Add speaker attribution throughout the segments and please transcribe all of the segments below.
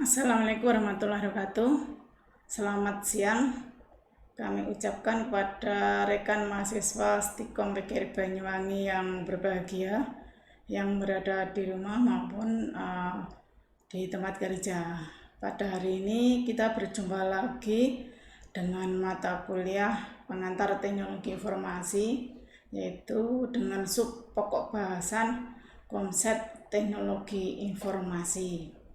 Speaker 1: Assalamualaikum warahmatullahi wabarakatuh. Selamat siang. Kami ucapkan kepada rekan mahasiswa Stikom PGRI Banyuwangi yang berbahagia, yang berada di rumah maupun di tempat kerja. Pada hari ini kita berjumpa lagi dengan mata kuliah pengantar teknologi informasi, yaitu dengan sub pokok bahasan konsep teknologi informasi.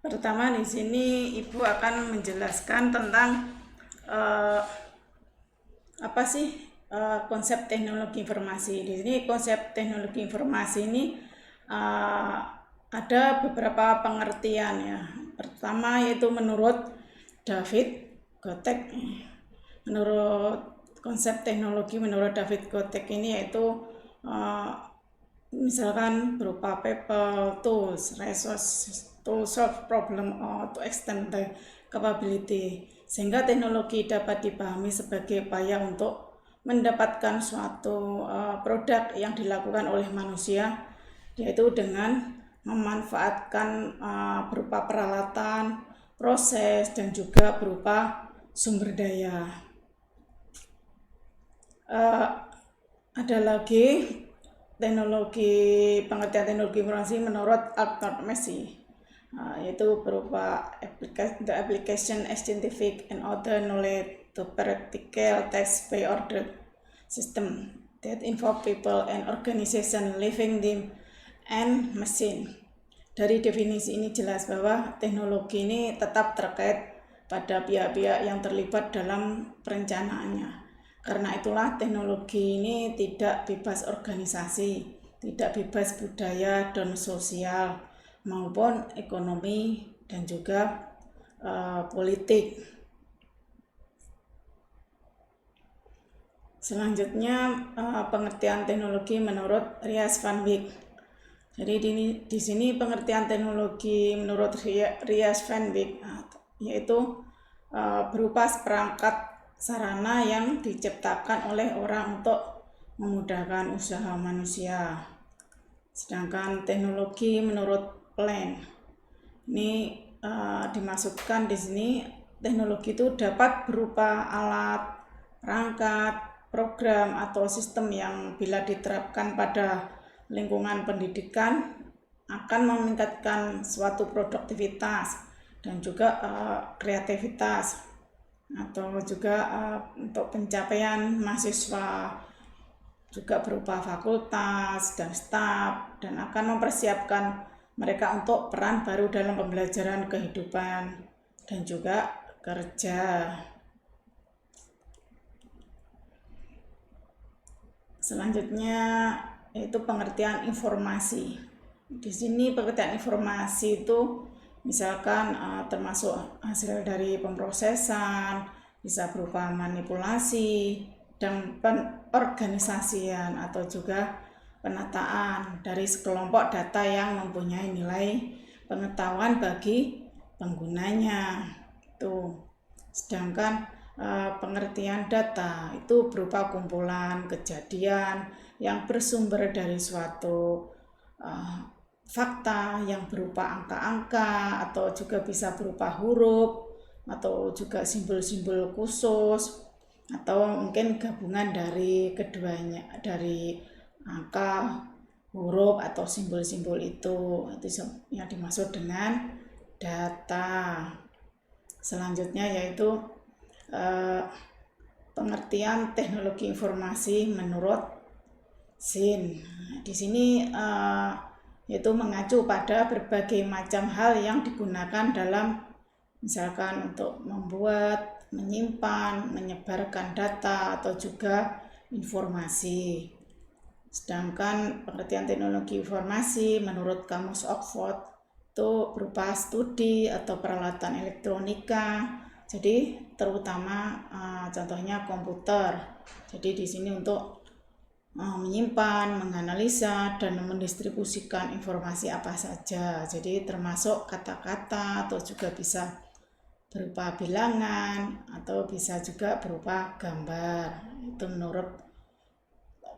Speaker 1: Pertama di sini Ibu akan menjelaskan tentang apa sih konsep teknologi informasi. Di sini konsep teknologi informasi ini ada beberapa pengertian ya. Pertama yaitu menurut David Gotek. Menurut konsep teknologi menurut David Gotek ini yaitu misalkan berupa people, tools, resources to solve problem or to extend the capability, sehingga teknologi dapat dipahami sebagai upaya untuk mendapatkan suatu produk yang dilakukan oleh manusia, yaitu dengan memanfaatkan berupa peralatan, proses, dan juga berupa sumber daya. Ada lagi pengertian teknologi informasi menurut Arthur Massey, yaitu berupa the application of scientific and other knowledge to practical text-based order system that involve people and organization, living them and machine. Dari definisi ini jelas bahwa teknologi ini tetap terkait pada pihak-pihak yang terlibat dalam perencanaannya. Karena itulah teknologi ini tidak bebas organisasi, tidak bebas budaya dan sosial, maupun ekonomi dan juga politik. Selanjutnya pengertian teknologi menurut Ries van Wyk. Jadi di sini pengertian teknologi menurut Ries van Wyk yaitu berupa seperangkat sarana yang diciptakan oleh orang untuk memudahkan usaha manusia. Sedangkan teknologi menurut Plan ini dimaksudkan di sini teknologi itu dapat berupa alat, perangkat, program atau sistem yang bila diterapkan pada lingkungan pendidikan akan meningkatkan suatu produktivitas dan juga kreativitas, atau juga untuk pencapaian mahasiswa, juga berupa fakultas dan staf, dan akan mempersiapkan mereka untuk peran baru dalam pembelajaran kehidupan dan juga kerja. Selanjutnya yaitu pengertian informasi. Di sini pengertian informasi itu misalkan termasuk hasil dari pemrosesan, bisa berupa manipulasi dan penorganisasian atau juga penataan dari sekelompok data yang mempunyai nilai pengetahuan bagi penggunanya. Sedangkan pengertian data itu berupa kumpulan kejadian yang bersumber dari suatu fakta yang berupa angka-angka atau juga bisa berupa huruf atau juga simbol-simbol khusus atau mungkin gabungan dari keduanya, dari angka, huruf atau simbol-simbol itu yang dimaksud dengan data. Selanjutnya yaitu pengertian teknologi informasi menurut Sin. Di sini yaitu mengacu pada berbagai macam hal yang digunakan dalam misalkan untuk membuat, menyimpan, menyebarkan data atau juga informasi. Sedangkan pengertian teknologi informasi menurut Kamus Oxford itu berupa studi atau peralatan elektronika. Jadi terutama contohnya komputer. Jadi di sini untuk menyimpan, menganalisa, dan mendistribusikan informasi apa saja. Jadi termasuk kata-kata atau juga bisa berupa bilangan atau bisa juga berupa gambar. Itu menurut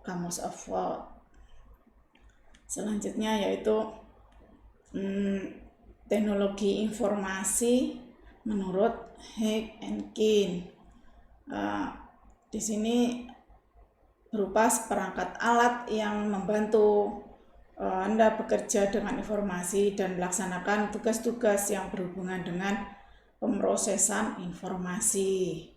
Speaker 1: Kamus of Word. Selanjutnya yaitu teknologi informasi menurut Hack and Kin. Di sini berupa seperangkat alat yang membantu Anda bekerja dengan informasi dan melaksanakan tugas-tugas yang berhubungan dengan pemrosesan informasi.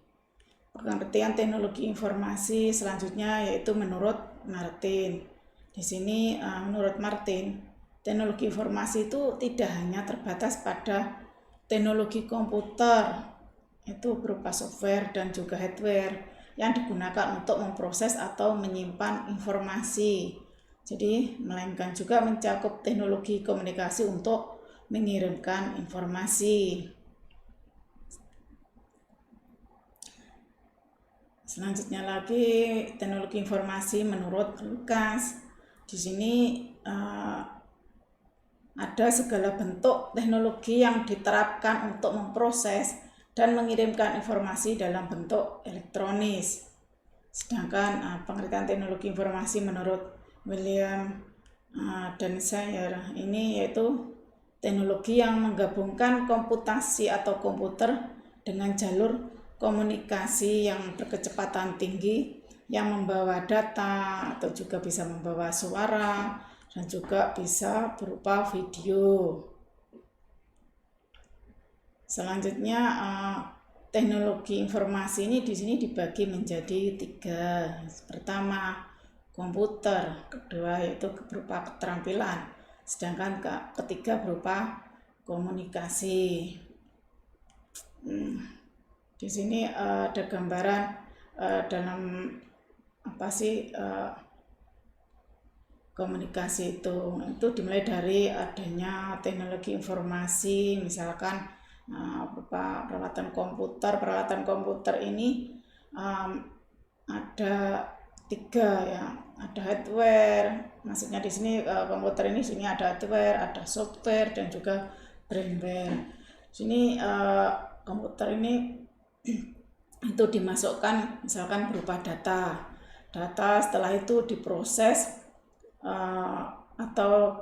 Speaker 1: Pengertian teknologi informasi selanjutnya yaitu menurut Martin. Di sini menurut Martin, teknologi informasi itu tidak hanya terbatas pada teknologi komputer, itu berupa software dan juga hardware yang digunakan untuk memproses atau menyimpan informasi. Jadi, melainkan juga mencakup teknologi komunikasi untuk mengirimkan informasi. Selanjutnya lagi teknologi informasi menurut Lukas. Di sini ada segala bentuk teknologi yang diterapkan untuk memproses dan mengirimkan informasi dalam bentuk elektronis. Sedangkan pengertian teknologi informasi menurut William Danshire ini yaitu teknologi yang menggabungkan komputasi atau komputer dengan jalur komunikasi yang berkecepatan tinggi yang membawa data atau juga bisa membawa suara dan juga bisa berupa video. Selanjutnya teknologi informasi ini di sini dibagi menjadi 3. Pertama, komputer, kedua yaitu berupa keterampilan, sedangkan ketiga berupa komunikasi. Di sini ada gambaran dalam komunikasi itu dimulai dari adanya teknologi informasi, misalkan berupa peralatan komputer ini ada 3 ya, ada hardware, maksudnya di sini komputer ini sini ada hardware, ada software dan juga firmware. Sini komputer ini itu dimasukkan misalkan berupa data setelah itu diproses atau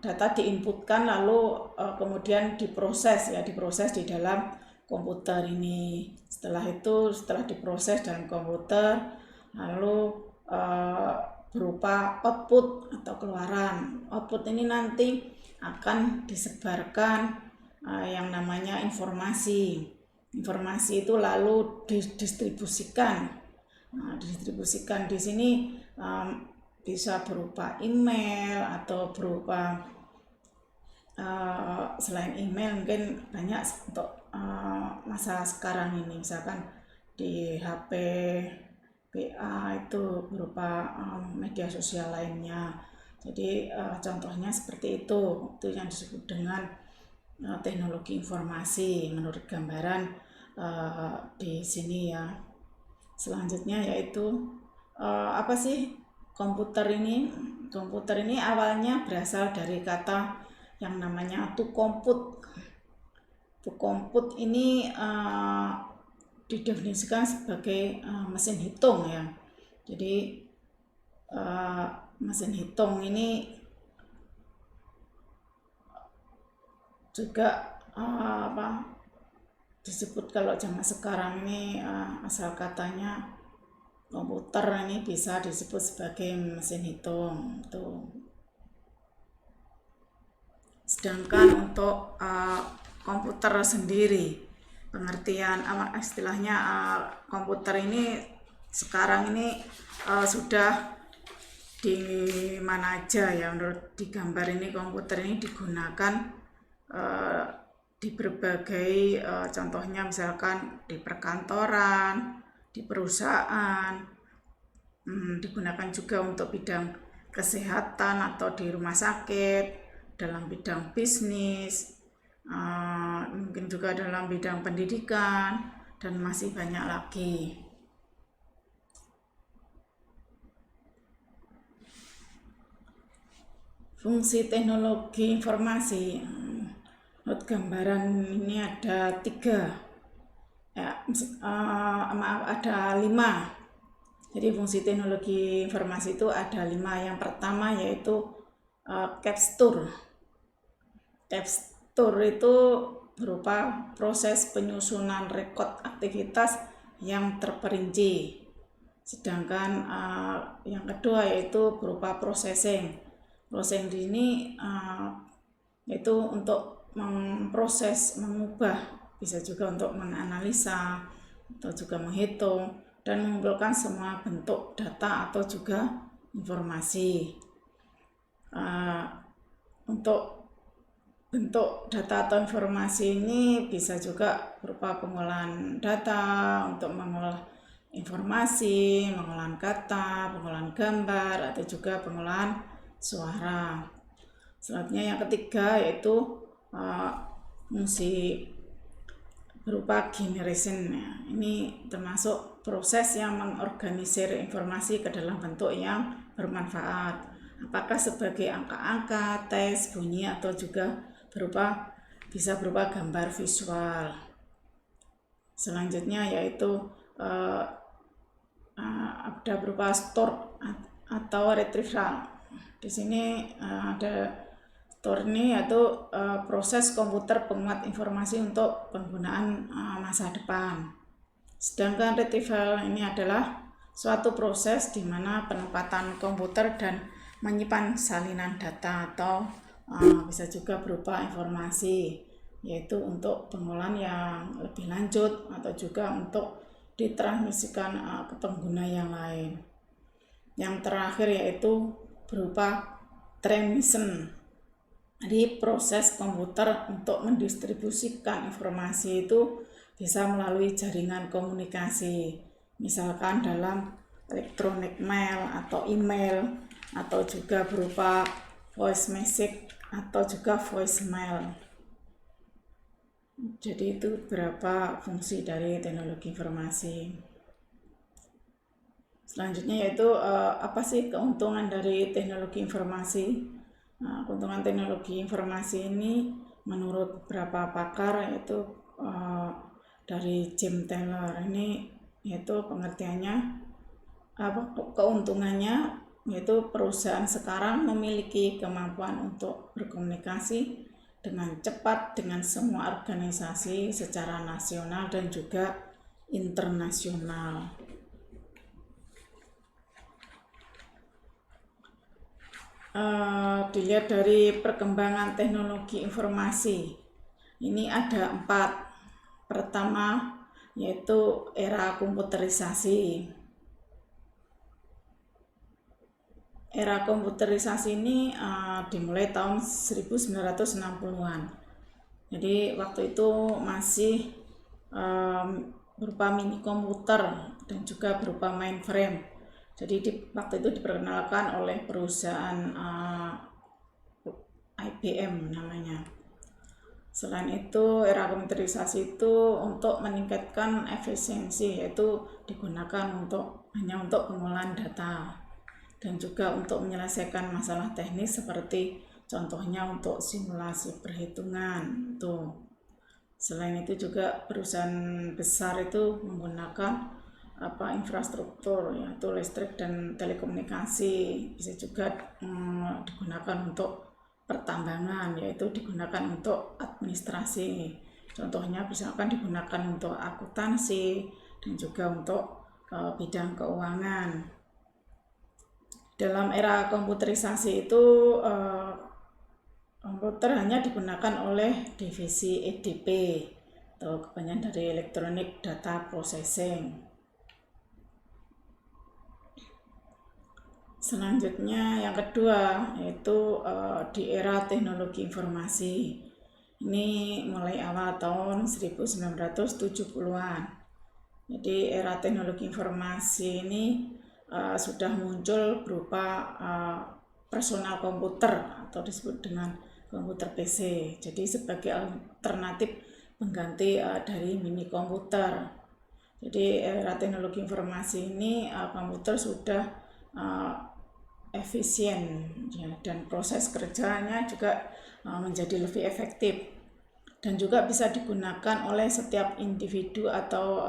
Speaker 1: data diinputkan lalu kemudian diproses di dalam komputer ini. Setelah diproses dalam komputer lalu berupa output atau keluaran. Output ini nanti akan disebarkan yang namanya informasi itu lalu didistribusikan. Didistribusikan di sini bisa berupa email atau berupa selain email mungkin banyak untuk masa sekarang ini, misalkan di HP PA itu berupa media sosial lainnya. Jadi contohnya seperti itu yang disebut dengan teknologi informasi menurut gambaran di sini ya. Selanjutnya yaitu komputer ini awalnya berasal dari kata yang namanya to compute. To compute ini didefinisikan sebagai mesin hitung ya. Jadi mesin hitung ini juga disebut kalau zaman sekarang ini asal katanya komputer ini bisa disebut sebagai mesin hitung tuh. Sedangkan untuk komputer sendiri pengertian istilahnya komputer ini sekarang ini sudah di mana aja ya, menurut di gambar ini komputer ini digunakan di berbagai contohnya misalkan di perkantoran, di perusahaan, digunakan juga untuk bidang kesehatan atau di rumah sakit, dalam bidang bisnis, mungkin juga dalam bidang pendidikan dan masih banyak lagi. Fungsi teknologi informasi, menurut gambaran ini ada 3, maaf, ada 5. Jadi fungsi teknologi informasi itu ada 5. Yang pertama yaitu capture. Capture itu berupa proses penyusunan rekod aktivitas yang terperinci. Sedangkan yang kedua yaitu berupa processing. Processing ini yaitu untuk memproses, mengubah, bisa juga untuk menganalisa atau juga menghitung dan mengumpulkan semua bentuk data atau juga informasi. Untuk bentuk data atau informasi ini bisa juga berupa pengolahan data, untuk mengolah informasi, pengolahan kata, pengolahan gambar, atau juga pengolahan suara. Selanjutnya yang ketiga yaitu fungsi berupa generation. Ini termasuk proses yang mengorganisir informasi ke dalam bentuk yang bermanfaat, apakah sebagai angka-angka, teks, bunyi, atau juga bisa berupa gambar visual. Selanjutnya yaitu ada berupa store atau retrieval. Di sini ada store ini yaitu proses komputer penguat informasi untuk penggunaan masa depan. Sedangkan retrieval ini adalah suatu proses di mana penempatan komputer dan menyimpan salinan data atau bisa juga berupa informasi, yaitu untuk pengolahan yang lebih lanjut atau juga untuk ditransmisikan ke pengguna yang lain. Yang terakhir yaitu berupa transmission. Jadi proses komputer untuk mendistribusikan informasi itu bisa melalui jaringan komunikasi, misalkan dalam electronic mail atau email, atau juga berupa voice message atau juga voicemail. Jadi itu beberapa fungsi dari teknologi informasi. Selanjutnya yaitu apa sih keuntungan dari teknologi informasi? Keuntungan teknologi informasi ini menurut beberapa pakar yaitu dari Jim Taylor ini, yaitu pengertiannya keuntungannya yaitu perusahaan sekarang memiliki kemampuan untuk berkomunikasi dengan cepat dengan semua organisasi secara nasional dan juga internasional. Dilihat dari perkembangan teknologi informasi, ini ada 4. Pertama yaitu era komputerisasi. Era komputerisasi ini dimulai tahun 1960-an. Jadi waktu itu masih berupa mini komputer dan juga berupa mainframe. Jadi waktu itu diperkenalkan oleh perusahaan IBM namanya. Selain itu, era komputerisasi itu untuk meningkatkan efisiensi, yaitu digunakan hanya untuk pengolahan data dan juga untuk menyelesaikan masalah teknis seperti contohnya untuk simulasi perhitungan. Selain itu juga perusahaan besar itu menggunakan infrastruktur, yaitu listrik dan telekomunikasi, bisa juga digunakan untuk pertambangan, yaitu digunakan untuk administrasi. Contohnya misalkan digunakan untuk akuntansi dan juga untuk bidang keuangan. Dalam era komputerisasi itu komputer hanya digunakan oleh divisi EDP atau kebanyakan dari Electronic Data Processing. Selanjutnya yang kedua yaitu di era teknologi informasi. Ini mulai awal tahun 1970-an. Jadi era teknologi informasi ini sudah muncul berupa personal komputer atau disebut dengan komputer PC. Jadi sebagai alternatif pengganti dari mini komputer. Jadi era teknologi informasi ini komputer sudah efisien ya, dan proses kerjanya juga menjadi lebih efektif, dan juga bisa digunakan oleh setiap individu atau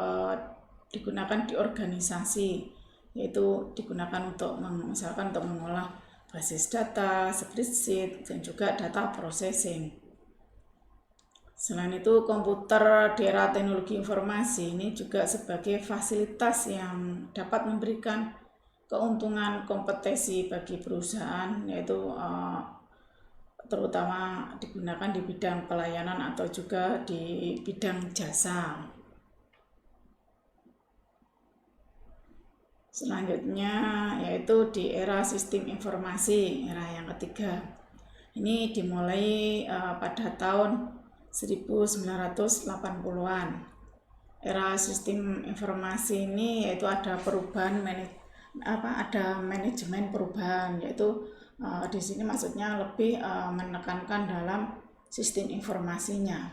Speaker 1: digunakan di organisasi, yaitu digunakan untuk misalkan untuk mengolah basis data, spreadsheet, dan juga data processing. Selain itu, komputer di era teknologi informasi ini juga sebagai fasilitas yang dapat memberikan keuntungan kompetensi bagi perusahaan, yaitu terutama digunakan di bidang pelayanan atau juga di bidang jasa. Selanjutnya yaitu di era sistem informasi, era yang ketiga. Ini dimulai pada tahun 1980-an. Era sistem informasi ini yaitu ada perubahan ada manajemen perubahan, yaitu di sini maksudnya lebih menekankan dalam sistem informasinya.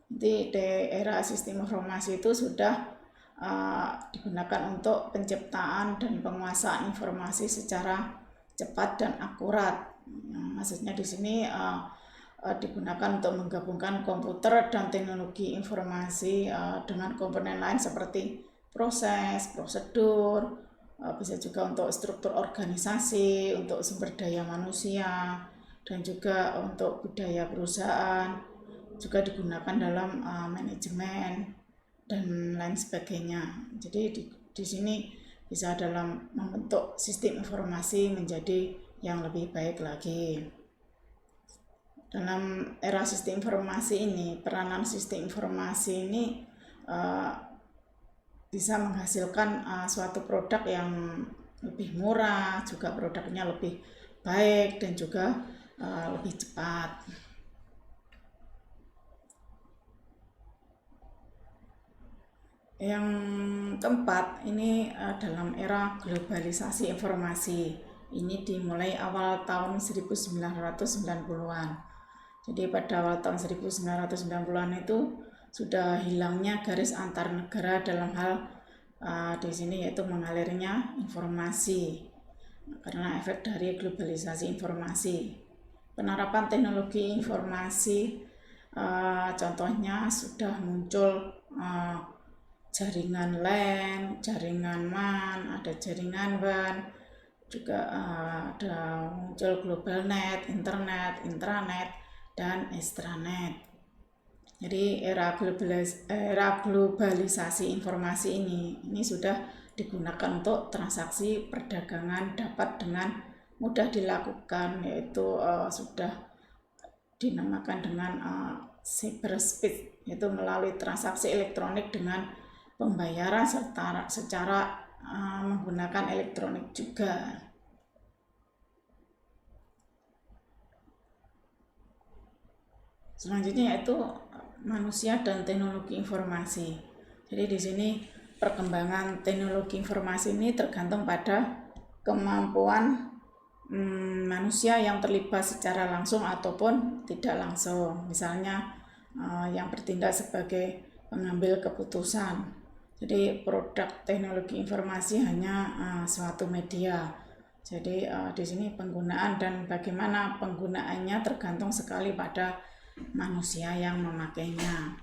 Speaker 1: Jadi di era sistem informasi itu sudah digunakan untuk penciptaan dan penguasaan informasi secara cepat dan akurat. Maksudnya di sini digunakan untuk menggabungkan komputer dan teknologi informasi dengan komponen lain seperti proses, prosedur, bisa juga untuk struktur organisasi, untuk sumber daya manusia, dan juga untuk budaya perusahaan, juga digunakan dalam manajemen dan lain sebagainya. Jadi di sini bisa dalam membentuk sistem informasi menjadi yang lebih baik lagi. Dalam era sistem informasi ini, peranan sistem informasi ini bisa menghasilkan suatu produk yang lebih murah, juga produknya lebih baik dan juga lebih cepat. Yang keempat, ini dalam era globalisasi informasi. Ini dimulai awal tahun 1990-an. Jadi pada awal tahun 1990-an itu sudah hilangnya garis antar negara dalam hal di sini yaitu mengalirnya informasi karena efek dari globalisasi informasi. Penerapan teknologi informasi contohnya sudah muncul jaringan LAN, jaringan MAN, ada jaringan WAN, juga ada muncul global net, internet, intranet, dan extranet. Jadi era globalisasi informasi ini sudah digunakan untuk transaksi perdagangan dapat dengan mudah dilakukan, yaitu sudah dinamakan dengan cyberspace, yaitu melalui transaksi elektronik dengan pembayaran secara menggunakan elektronik juga. Selanjutnya yaitu manusia dan teknologi informasi. Jadi di sini perkembangan teknologi informasi ini tergantung pada kemampuan manusia yang terlibat secara langsung ataupun tidak langsung. Misalnya yang bertindak sebagai pengambil keputusan. Jadi produk teknologi informasi hanya suatu media. Jadi di sini penggunaan dan bagaimana penggunaannya tergantung sekali pada manusia yang memakainya.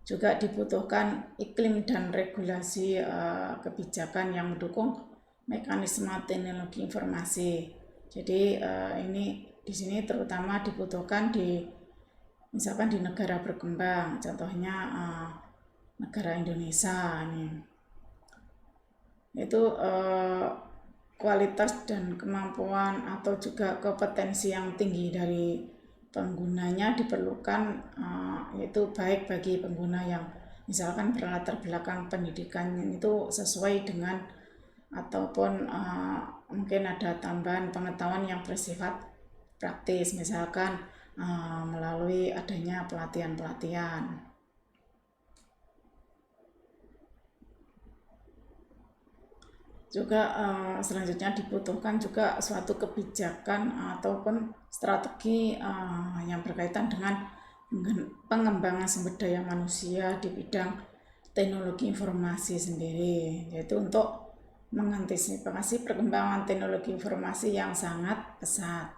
Speaker 1: Juga dibutuhkan iklim dan regulasi kebijakan yang mendukung mekanisme teknologi informasi. Jadi ini di sini terutama dibutuhkan misalkan di negara berkembang, contohnya negara Indonesia ini, yaitu kualitas dan kemampuan atau juga kompetensi yang tinggi dari penggunanya diperlukan, yaitu baik bagi pengguna yang misalkan berlatar belakang pendidikan itu sesuai dengan ataupun mungkin ada tambahan pengetahuan yang bersifat praktis, misalkan melalui adanya pelatihan-pelatihan. Juga selanjutnya dibutuhkan juga suatu kebijakan ataupun strategi yang berkaitan dengan pengembangan sumber daya manusia di bidang teknologi informasi sendiri, yaitu untuk mengantisipasi perkembangan teknologi informasi yang sangat pesat.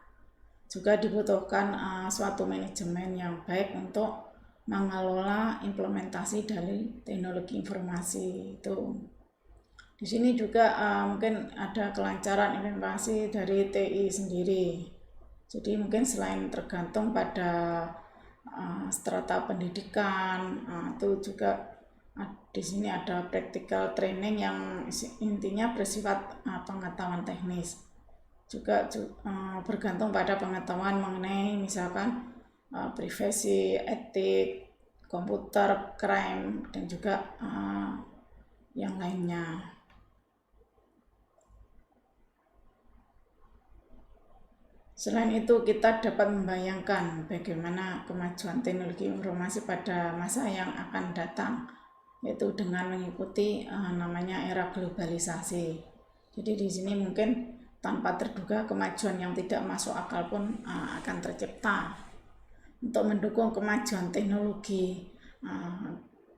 Speaker 1: Juga dibutuhkan suatu manajemen yang baik untuk mengelola implementasi dari teknologi informasi itu. Di sini juga mungkin ada kelancaran implementasi dari TI sendiri. Jadi mungkin selain tergantung pada strata pendidikan, itu juga di sini ada practical training yang intinya bersifat pengetahuan teknis. Juga bergantung pada pengetahuan mengenai misalkan privasi, etik, komputer, crime, dan juga yang lainnya. Selain itu, kita dapat membayangkan bagaimana kemajuan teknologi informasi pada masa yang akan datang, yaitu dengan mengikuti namanya era globalisasi. Jadi di sini mungkin tanpa terduga kemajuan yang tidak masuk akal pun akan tercipta. Untuk mendukung kemajuan teknologi,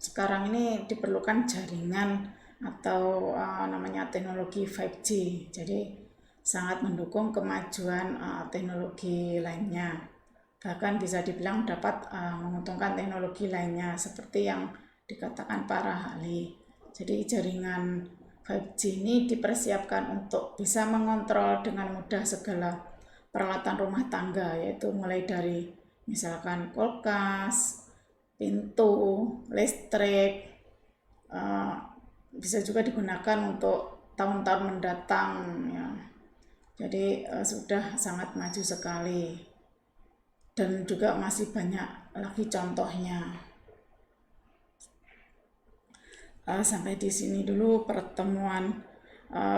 Speaker 1: sekarang ini diperlukan jaringan atau namanya teknologi 5G. Jadi sangat mendukung kemajuan teknologi lainnya. Bahkan bisa dibilang dapat menguntungkan teknologi lainnya seperti yang dikatakan para ahli. Jadi jaringan 5G ini dipersiapkan untuk bisa mengontrol dengan mudah segala peralatan rumah tangga, yaitu mulai dari misalkan kulkas, pintu, listrik, bisa juga digunakan untuk tahun-tahun mendatang ya. Jadi sudah sangat maju sekali dan juga masih banyak lagi contohnya. Sampai di sini dulu pertemuan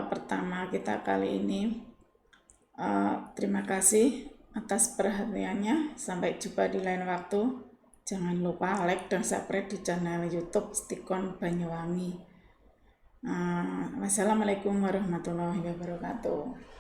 Speaker 1: pertama kita kali ini. Terima kasih atas perhatiannya. Sampai jumpa di lain waktu. Jangan lupa like dan subscribe di channel YouTube Stikon Banyuwangi. Wassalamualaikum warahmatullahi wabarakatuh.